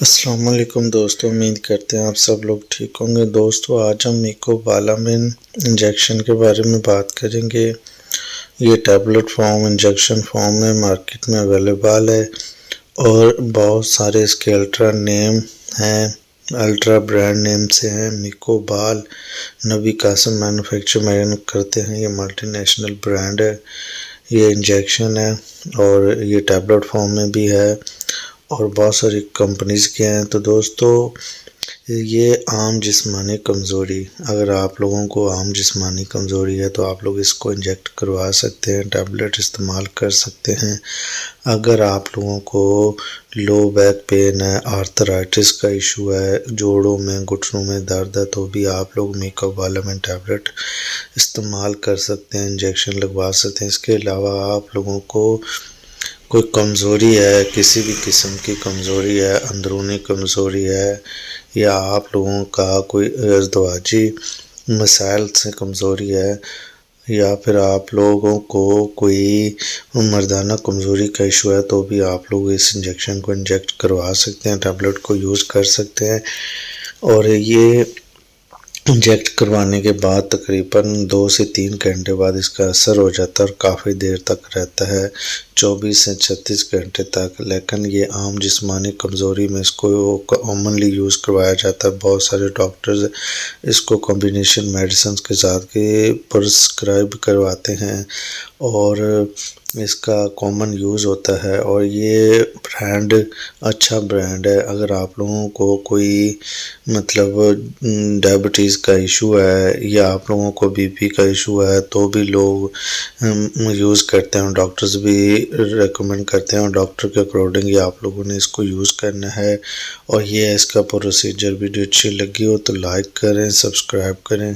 السلام علیکم دوستو، امید کرتے ہیں آپ سب لوگ ٹھیک ہوں گے۔ دوستو آج ہم میکوبالامین انجیکشن کے بارے میں بات کریں گے۔ یہ ٹیبلٹ فارم انجیکشن فارم میں مارکیٹ میں اویلیبل ہے اور بہت سارے اس کے الٹرا نیم ہیں، الٹرا برانڈ نیم سے ہیں۔ میکوبال نبی قاسم مینوفیکچر کرتے ہیں، یہ ملٹی نیشنل برانڈ ہے۔ یہ انجیکشن ہے اور یہ ٹیبلٹ فارم میں بھی ہے اور بہت ساری کمپنیز کے ہیں۔ تو دوستو یہ عام جسمانی کمزوری، اگر آپ لوگوں کو عام جسمانی کمزوری ہے تو آپ لوگ اس کو انجیکٹ کروا سکتے ہیں، ٹیبلٹ استعمال کر سکتے ہیں۔ اگر آپ لوگوں کو لو بیک پین ہے، آرتھرائٹس کا ایشو ہے، جوڑوں میں گھٹنوں میں درد ہے، تو بھی آپ لوگ میکوبالامین ٹیبلٹ استعمال کر سکتے ہیں، انجیکشن لگوا سکتے ہیں۔ اس کے علاوہ آپ لوگوں کو کوئی کمزوری ہے، کسی بھی قسم کی کمزوری ہے، اندرونی کمزوری ہے، یا آپ لوگوں کا کوئی ازدواجی مسائل سے کمزوری ہے، یا پھر آپ لوگوں کو کوئی مردانہ کمزوری کا ایشو ہے، تو بھی آپ لوگ اس انجیکشن کو انجیکٹ کروا سکتے ہیں، ٹیبلٹ کو یوز کر سکتے ہیں۔ اور یہ انجیکٹ کروانے کے بعد تقریباً 2 سے 3 گھنٹے بعد اس کا اثر ہو جاتا ہے اور کافی دیر تک رہتا ہے، 24 سے 36 گھنٹے تک۔ لیکن یہ عام جسمانی کمزوری میں اس کو کامنلی یوز کروایا جاتا ہے۔ بہت سارے ڈاکٹرز اس کو کمبینیشن میڈیسنز کے ساتھ کے پرسکرائب کرواتے ہیں اور اس کا کامن یوز ہوتا ہے، اور یہ برانڈ اچھا برانڈ ہے۔ اگر آپ لوگوں کو کوئی ڈائبٹیز کا ایشو ہے یا آپ لوگوں کو بی پی کا ایشو ہے تو بھی لوگ یوز کرتے ہیں، ڈاکٹرز بھی ریکمنڈ کرتے ہیں، اور ڈاکٹر کے اکارڈنگ ہی آپ لوگوں نے اس کو یوز کرنا ہے۔ اور یہ اس کا پروسیجر ویڈیو اچھی لگی ہو تو لائک کریں، سبسکرائب کریں۔